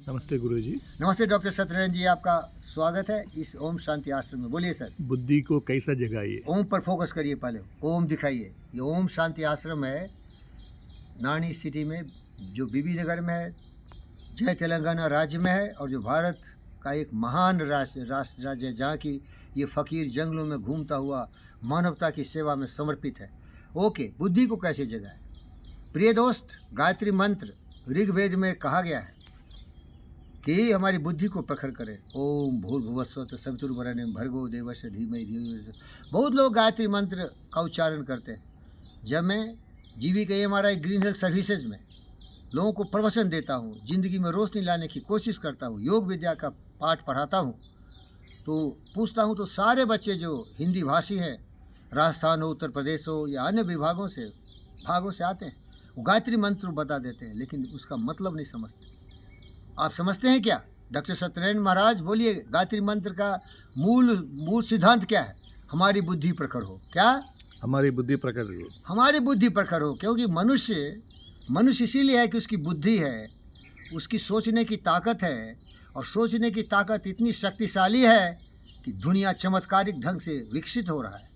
नमस्ते गुरुजी। नमस्ते डॉक्टर सत्यनारायण जी, आपका स्वागत है इस ओम शांति आश्रम में। बोलिए सर। बुद्धि को कैसा जगाइए? ओम पर फोकस करिए, पहले ओम दिखाइए। ये ओम शांति आश्रम है, नानी सिटी में, जो बीबी नगर में है, जय तेलंगाना राज्य में है, और जो भारत का एक महान राज्य है, जहाँ की ये फ़कीर जंगलों में घूमता हुआ मानवता की सेवा में समर्पित है। ओके, बुद्धि को कैसे जगाएं? प्रिय दोस्त, गायत्री मंत्र ऋग्वेद में कहा गया है कि हमारी बुद्धि को प्रखर करे। ओम भूर्भुवस्सुः सवितुर्वरेण्यं भर्गो देवस्य धीमहि धियो यो न। बहुत लोग गायत्री मंत्र का उच्चारण करते हैं। जब मैं GVK ग्रीन हेल्थ सर्विसेज में लोगों को प्रवचन देता हूँ, ज़िंदगी में रोशनी लाने की कोशिश करता हूँ, योग विद्या का पाठ पढ़ाता हूँ, तो पूछता हूँ तो सारे बच्चे जो हिंदी भाषी हैं, राजस्थान हो, उत्तर प्रदेश हो या अन्य भागों से आते हैं, वो गायत्री मंत्र बता देते हैं, लेकिन उसका मतलब नहीं समझते। आप समझते हैं क्या? डॉक्टर सत्यनारायण महाराज बोलिए, गायत्री मंत्र का मूल सिद्धांत क्या है? हमारी बुद्धि प्रखर हो। क्या? हमारी बुद्धि प्रखर हो। हमारी बुद्धि प्रखर हो, क्योंकि मनुष्य इसीलिए है कि उसकी बुद्धि है, उसकी सोचने की ताकत है, और सोचने की ताकत इतनी शक्तिशाली है कि दुनिया चमत्कारिक ढंग से विकसित हो रहा है।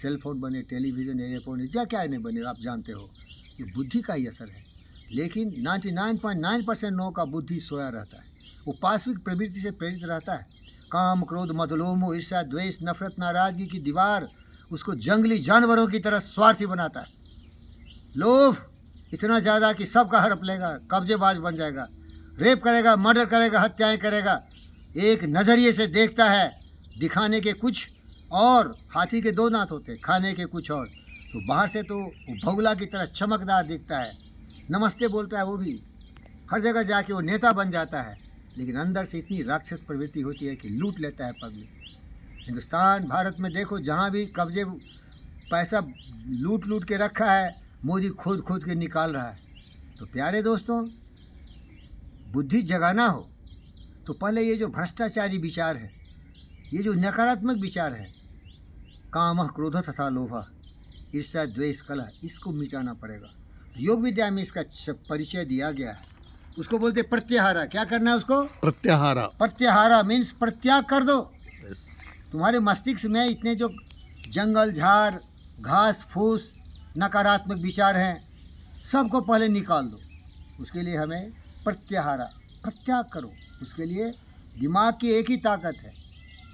सेलफोन बने, टेलीविज़न, एयरफोन, क्या नहीं बने, आप जानते हो, ये बुद्धि का ही असर है। लेकिन 99.9% लोगों का बुद्धि सोया रहता है। वो पाश्विक प्रवृत्ति से प्रेरित रहता है। काम, क्रोध, मद, लोभ, मोह, ईर्ष्या, द्वेष, नफरत, नाराजगी की दीवार उसको जंगली जानवरों की तरह स्वार्थी बनाता है। लोभ इतना ज़्यादा कि सबका हड़प लेगा, कब्जेबाज बन जाएगा, रेप करेगा, मर्डर करेगा, हत्याएं करेगा। एक नज़रिए से देखता है, दिखाने के कुछ और, हाथी के 2 दांत होते, खाने के कुछ और। तो बाहर से तो वो भगुला की तरह चमकदार दिखता है, नमस्ते बोलता है, वो भी हर जगह जाके वो नेता बन जाता है, लेकिन अंदर से इतनी राक्षस प्रवृत्ति होती है कि लूट लेता है पब्लिक। हिंदुस्तान, भारत में देखो, जहाँ भी कब्जे पैसा लूट के रखा है, मोदी खोद के निकाल रहा है। तो प्यारे दोस्तों, बुद्धि जगाना हो तो पहले ये जो भ्रष्टाचारी विचार है, ये जो नकारात्मक विचार है, कामः क्रोधः तथा लोभः, ईर्ष्या, द्वेष, कलह, इसको मिटाना पड़ेगा। योग विद्या में इसका परिचय दिया गया है। उसको बोलते प्रत्याहारा। क्या करना है उसको? प्रत्याहारा मीन्स प्रत्याग कर दो। तुम्हारे मस्तिष्क में इतने जो जंगल झाड़, घास फूस, नकारात्मक विचार हैं, सबको पहले निकाल दो। उसके लिए हमें प्रत्याग करो। उसके लिए दिमाग की एक ही ताकत है,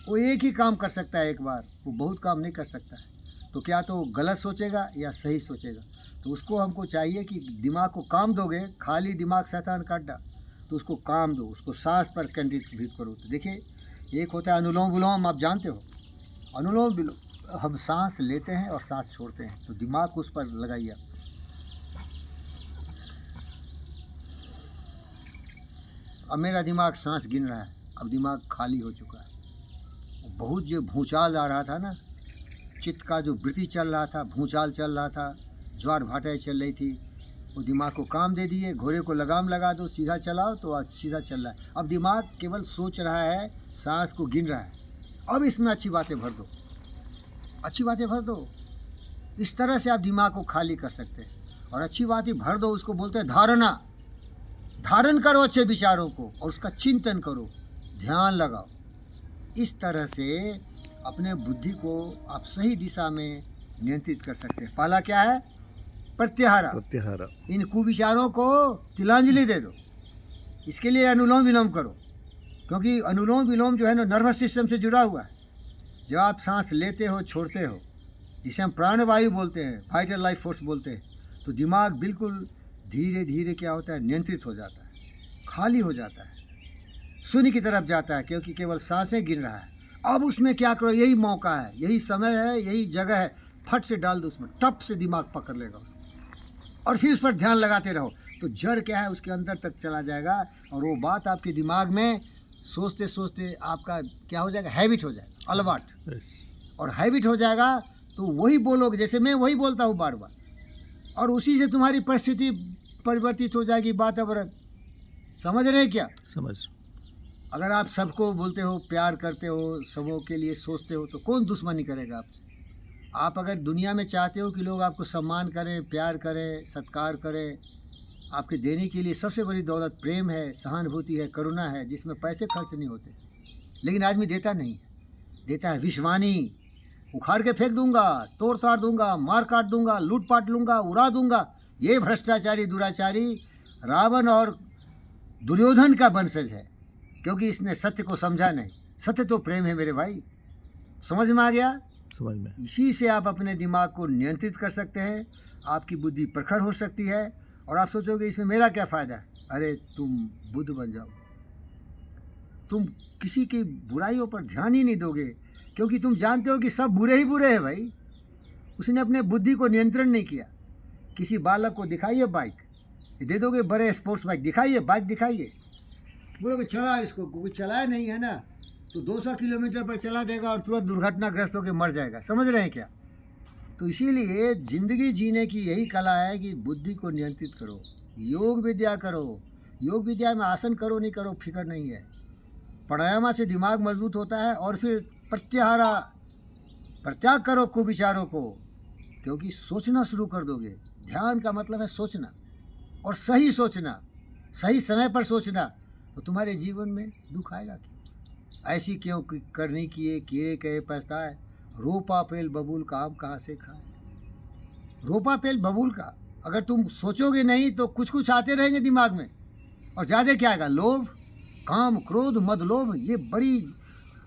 वो एक ही काम कर सकता है एक बार, वो बहुत काम नहीं कर सकता है। तो क्या तो गलत सोचेगा या सही सोचेगा? तो उसको हमको चाहिए कि दिमाग को काम दोगे, खाली दिमाग शैतान का अड्डा, तो उसको काम दो, उसको सांस पर केंद्रित करो। तो देखिए, एक होता है अनुलोम विलोम, आप जानते हो। अनुलोम विलोम हम सांस लेते हैं और सांस छोड़ते हैं, तो दिमाग को उस पर लगाइए। अब मेरा दिमाग सांस गिन रहा है, अब दिमाग खाली हो चुका है। बहुत जो भूचाल आ रहा था ना, चित्त का जो वृत्ति चल रहा था, भूचाल चल रहा था, ज्वार भाटाएँ चल रही थी, वो दिमाग को काम दे दिए। घोड़े को लगाम लगा दो, सीधा चलाओ तो आज सीधा चल रहा है। अब दिमाग केवल सोच रहा है, सांस को गिन रहा है। अब इसमें अच्छी बातें भर दो, अच्छी बातें भर दो। इस तरह से आप दिमाग को खाली कर सकते हैं। और अच्छी बातें भर दो, उसको बोलते हैं धारणा। धारण करो अच्छे विचारों को और उसका चिंतन करो, ध्यान लगाओ। इस तरह से अपने बुद्धि को आप सही दिशा में नियंत्रित कर सकते हैं। पहला क्या है? प्रत्याहारा। इन कुविचारों को तिलांजलि दे दो। इसके लिए अनुलोम विलोम करो, क्योंकि अनुलोम विलोम जो है ना, नर्वस सिस्टम से जुड़ा हुआ है। जब आप सांस लेते हो, छोड़ते हो, जिसे हम प्राणवायु बोलते हैं, वाइटल लाइफ फोर्स बोलते हैं, तो दिमाग बिल्कुल धीरे धीरे क्या होता है, नियंत्रित हो जाता है, खाली हो जाता है, शून्य की तरफ जाता है, क्योंकि केवल सांसें गिन रहा है। अब उसमें क्या करो, यही मौका है, यही समय है, यही जगह है, फट से डाल दो उसमें, टप से दिमाग पकड़ लेगा और फिर उस पर ध्यान लगाते रहो। तो जड़ क्या है, उसके अंदर तक चला जाएगा, और वो बात आपके दिमाग में सोचते सोचते आपका क्या हो जाएगा, हैबिट हो जाएगा, अलवाट। और हैबिट हो जाएगा तो वही बोलोगे, जैसे मैं वही बोलता हूँ बार बार, और उसी से तुम्हारी परिस्थिति परिवर्तित हो जाएगी, वातावरण। समझ रहे हैं क्या? समझ। अगर आप सबको बोलते हो, प्यार करते हो, सबों के लिए सोचते हो, तो कौन दुश्मनी करेगा आपसे? आप अगर दुनिया में चाहते हो कि लोग आपको सम्मान करें, प्यार करें, सत्कार करें, आपके देने के लिए सबसे बड़ी दौलत प्रेम है, सहानुभूति है, करुणा है, जिसमें पैसे खर्च नहीं होते। लेकिन आदमी देता नहीं, देता है विषवाणी, उखाड़ के फेंक दूंगा, तोड़ ताड़ दूंगा, मार काट दूंगा, लूट पाट लूंगा, उड़ा दूंगा। ये भ्रष्टाचारी दुराचारी रावण और दुर्योधन का वंशज है, क्योंकि इसने सत्य को समझा नहीं। सत्य तो प्रेम है मेरे भाई, समझ में आ गया? समझ में। इसी से आप अपने दिमाग को नियंत्रित कर सकते हैं, आपकी बुद्धि प्रखर हो सकती है। और आप सोचोगे इसमें मेरा क्या फ़ायदा है? अरे तुम बुद्ध बन जाओ, तुम किसी की बुराइयों पर ध्यान ही नहीं दोगे, क्योंकि तुम जानते हो कि सब बुरे ही बुरे हैं भाई। उसने अपने बुद्धि को नियंत्रण नहीं किया। किसी बालक को दिखाइए बाइक, दे दोगे बड़े स्पोर्ट्स बाइक, दिखाइए बाइक दिखाइए, बोलोगे चला इसको, कोई चलाया नहीं है ना, तो 200 किलोमीटर पर चला देगा और तुरंत दुर्घटनाग्रस्त होकर मर जाएगा। समझ रहे हैं क्या? तो इसीलिए ज़िंदगी जीने की यही कला है कि बुद्धि को नियंत्रित करो, योग विद्या करो। योग विद्या में आसन करो नहीं करो फिक्र नहीं है, प्राणायाम से दिमाग मजबूत होता है। और फिर प्रत्याग करो कुविचारों को, क्योंकि सोचना शुरू कर दोगे। ध्यान का मतलब है सोचना, और सही सोचना, सही समय पर सोचना। तो तुम्हारे जीवन में दुख आएगा क्या? ऐसी क्यों करनी किए कहे पछताए, रोपा पेल बबूल का आम कहाँ से खाए। रोपा पेल बबूल का अगर तुम सोचोगे नहीं तो कुछ कुछ आते रहेंगे दिमाग में, और ज़्यादा क्या आएगा? लोभ, काम, क्रोध, मद, लोभ। ये बड़ी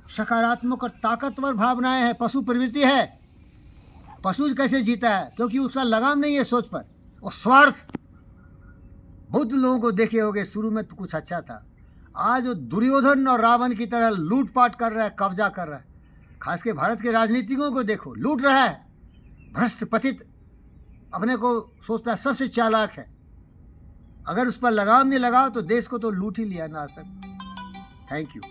सकारात्मक और ताकतवर भावनाएं हैं, पशु प्रवृत्ति है। पशु कैसे जीता है? क्योंकि उसका लगाम नहीं है सोच पर, और स्वार्थ। बुद्ध लोगों को देखे होगे, शुरू में तो कुछ अच्छा था, आज वो दुर्योधन और रावण की तरह लूटपाट कर रहा है, कब्जा कर रहा है। खास के भारत के राजनीतिकों को देखो, लूट रहा है, भ्रष्ट पतित, अपने को सोचता है सबसे चालाक है। अगर उस पर लगाम नहीं लगाओ तो देश को तो लूट ही लिया ना आज तक। Thank you.